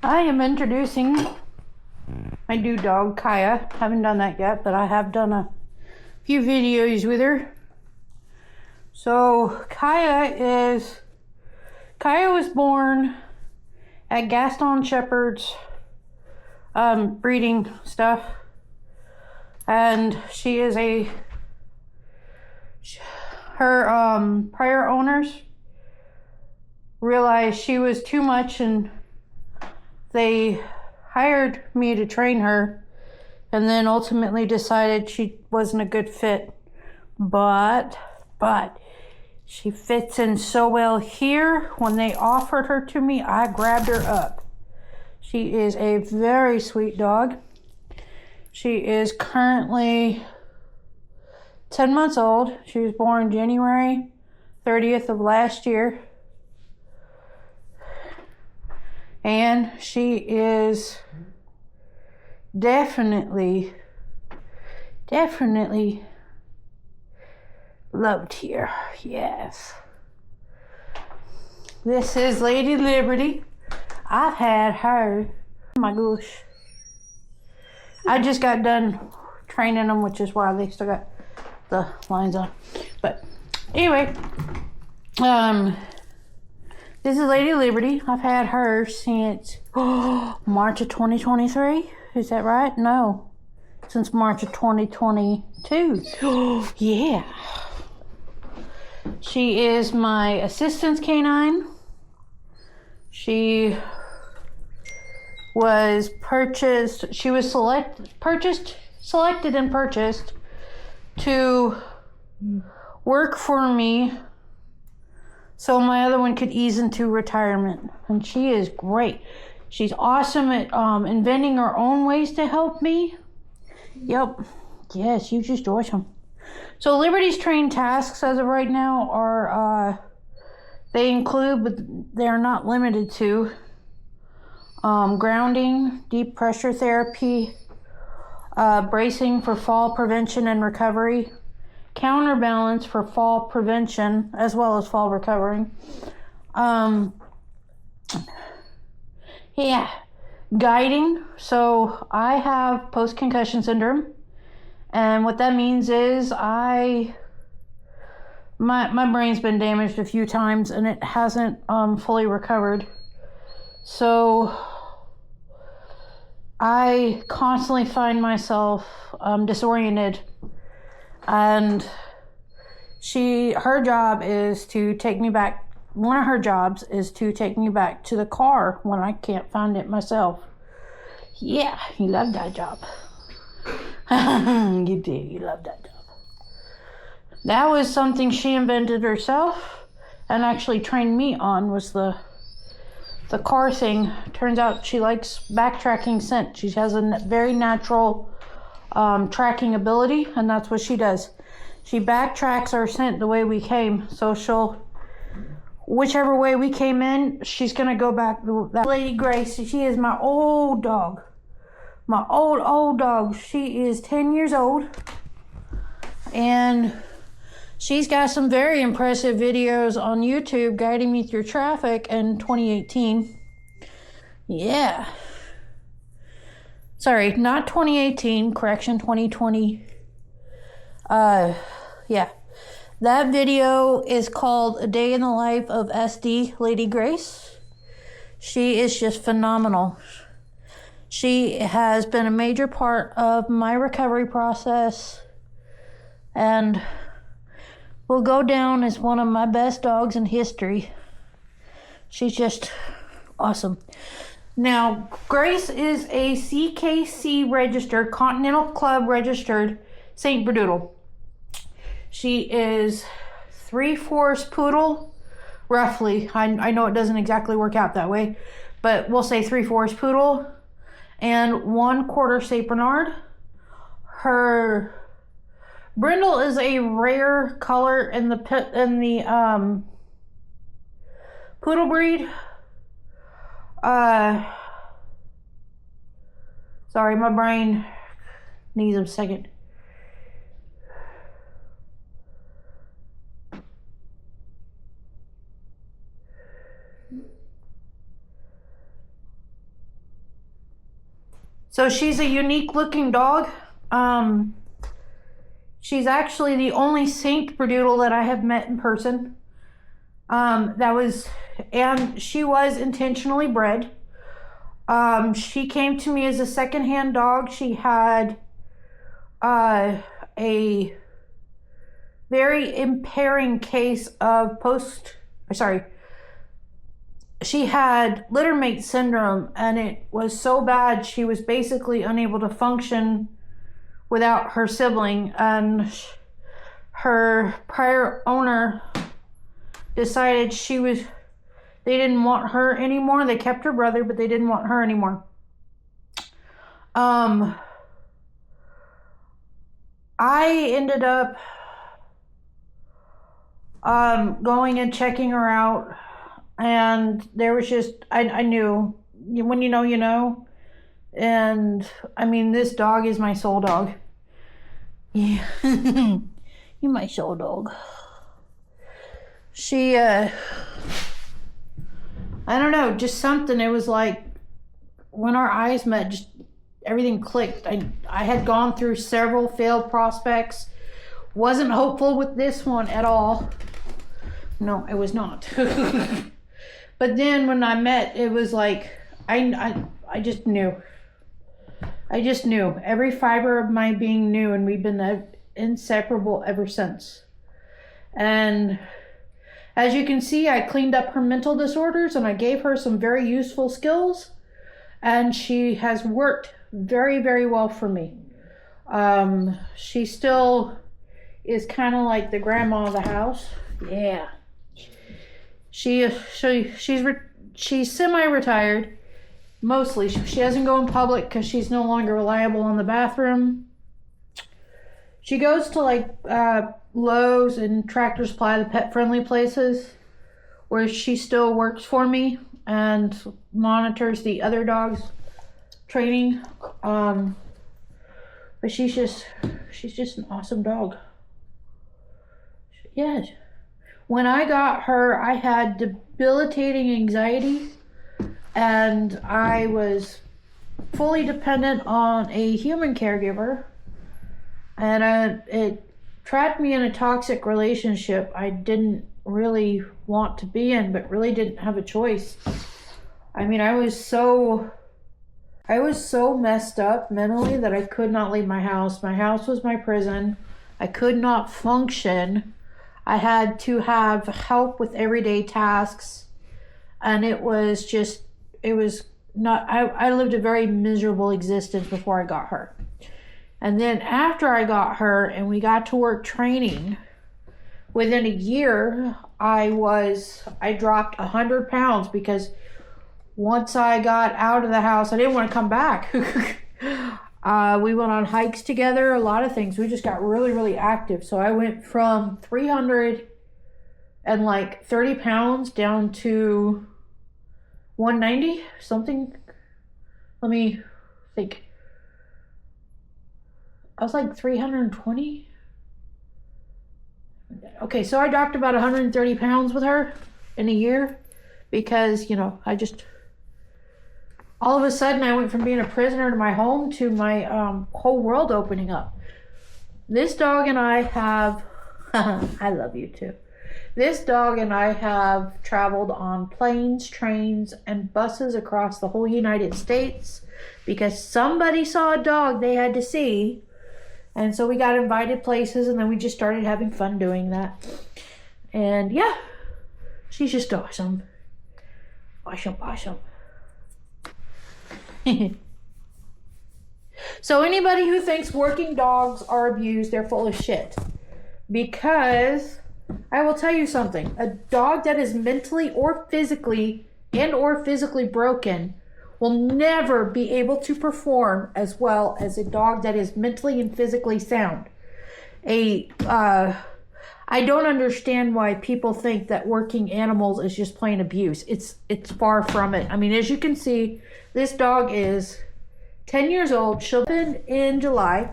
I am introducing my new dog, Kiaya. Haven't done that yet, but I have done a few videos with her. So Kiaya was born at Gaston Shepherd's breeding stuff, and she is her prior owners realized she was too much, and they hired me to train her, and then ultimately decided she wasn't a good fit. But she fits in so well here. When they offered her to me, I grabbed her up. She is a very sweet dog. She is currently 10 months old. She was born January 30th of last year. And she is definitely loved here. Yes. This is Lady Liberty. I've had her. Oh my gosh. I just got done training them, which is why they still got the lines on. But anyway, this is Lady Liberty. I've had her since March of 2023. Is that right? No. Since March of 2022. Yeah. She is my assistance canine. She was purchased. She was selected and purchased to work for me so my other one could ease into retirement. And she is great. She's awesome at inventing her own ways to help me. Yep. Yes, you just awesome. So Liberty's trained tasks as of right now are, they include, but they're not limited to, grounding, deep pressure therapy, bracing for fall prevention and recovery, counterbalance for fall prevention as well as fall recovery. Guiding. So I have post-concussion syndrome, and what that means is my brain's been damaged a few times and it hasn't fully recovered. So I constantly find myself disoriented, and her job is to take me back. One of her jobs is to take me back to the car when I can't find it myself. Yeah, you love that job. You do, you love that job. That was something she invented herself and actually trained me on, was the car thing. Turns out she likes backtracking scent. She has a very natural tracking ability, and that's what she does. She backtracks our scent the way we came. So whichever way we came in, she's gonna go back. That Lady Grace, she is my old dog. My old dog. She is 10 years old, and she's got some very impressive videos on YouTube guiding me through traffic in 2018. Yeah. Sorry, not 2018, correction, 2020. Yeah. That video is called A Day in the Life of SD Lady Grace. She is just phenomenal. She has been a major part of my recovery process and will go down as one of my best dogs in history. She's just awesome. Now, Grace is a CKC registered, Continental Club registered Saint Berdoodle. She is 3/4 poodle, roughly. I know it doesn't exactly work out that way, but we'll say 3/4 poodle and 1/4 Saint Bernard. Her brindle is a rare color in the poodle breed. Sorry, my brain needs a second. So she's a unique looking dog. She's actually the only Saint Berdoodle that I have met in person. And she was intentionally bred. She came to me as a secondhand dog. She had a very impairing case of she had littermate syndrome, and it was so bad she was basically unable to function without her sibling, and her prior owner decided they didn't want her anymore. They kept her brother, but they didn't want her anymore. I ended up going and checking her out, and there was just, I knew, when you know, you know. And I mean, this dog is my soul dog. Yeah. You're my soul dog. She, I don't know, just something. It was like when our eyes met, just everything clicked. I had gone through several failed prospects. Wasn't hopeful with this one at all. No, I was not. But then when I met, it was like, I just knew. I just knew. Every fiber of my being knew, and we've been inseparable ever since. And as you can see, I cleaned up her mental disorders, and I gave her some very useful skills, and she has worked very, very well for me. She still is kind of like the grandma of the house. Yeah. She's semi-retired. Mostly. She doesn't go in public because she's no longer reliable in the bathroom. She goes to like Lowe's and Tractor Supply, the pet-friendly places, where she still works for me and monitors the other dogs' training. But she's just an awesome dog. Yeah. When I got her, I had debilitating anxiety, and I was fully dependent on a human caregiver, and it trapped me in a toxic relationship I didn't really want to be in, but really didn't have a choice. I mean, I was so messed up mentally that I could not leave my house. My house was my prison. I could not function. I had to have help with everyday tasks, and I lived a very miserable existence before I got her. And then after I got her and we got to work training, within a year, I dropped 100 pounds, because once I got out of the house, I didn't want to come back. We went on hikes together, a lot of things. We just got really, really active. So I went from 330 pounds down to 190 something. Let me think. I was like 320. Okay, so I dropped about 130 pounds with her in a year, because, all of a sudden I went from being a prisoner to my home to my whole world opening up. This dog and I have, I love you too. This dog and I have traveled on planes, trains, and buses across the whole United States, because somebody saw a dog they had to see. And so we got invited places, and then we just started having fun doing that. And yeah, she's just awesome. Awesome. So anybody who thinks working dogs are abused, they're full of shit. Because I will tell you something. A dog that is mentally or physically broken will never be able to perform as well as a dog that is mentally and physically sound. I don't understand why people think that working animals is just plain abuse. It's far from it. I mean, as you can see, this dog is 10 years old. She'll be in July.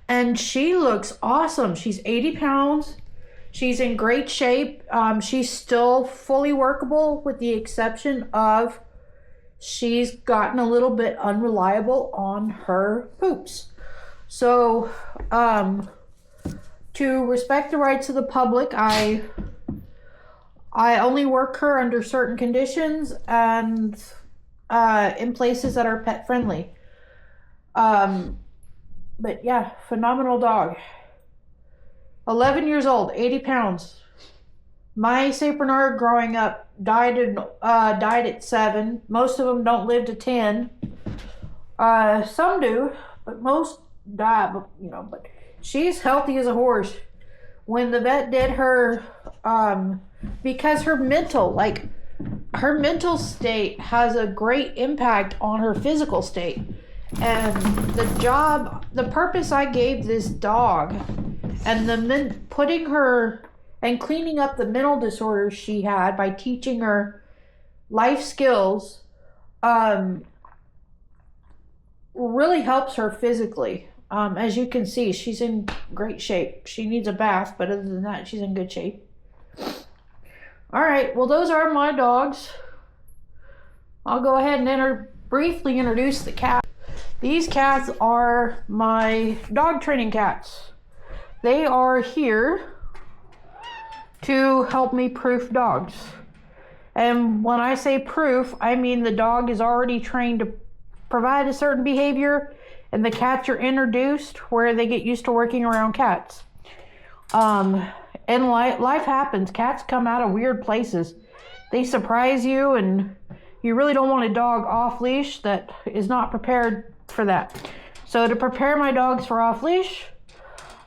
And she looks awesome. She's 80 pounds. She's in great shape. She's still fully workable, with the exception of she's gotten a little bit unreliable on her poops. So, to respect the rights of the public, I only work her under certain conditions and in places that are pet friendly. But yeah, phenomenal dog. 11 years old, 80 pounds. My Saint Bernard growing up died at 7. Most of them don't live to 10. Some do, but most die. But she's healthy as a horse. When the vet did her, because her mental state has a great impact on her physical state. And the purpose I gave this dog, and putting her and cleaning up the mental disorders she had by teaching her life skills, really helps her physically. As you can see, she's in great shape. She needs a bath, but other than that, she's in good shape. All right, well, those are my dogs. I'll go ahead and briefly introduce the cat. These cats are my dog training cats. They are here to help me proof dogs. And when I say proof, I mean the dog is already trained to provide a certain behavior, and the cats are introduced where they get used to working around cats. And life happens. Cats come out of weird places. They surprise you, and you really don't want a dog off leash that is not prepared for that. So to prepare my dogs for off leash,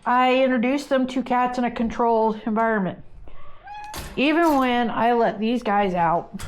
I introduce them to cats in a controlled environment. Even when I let these guys out,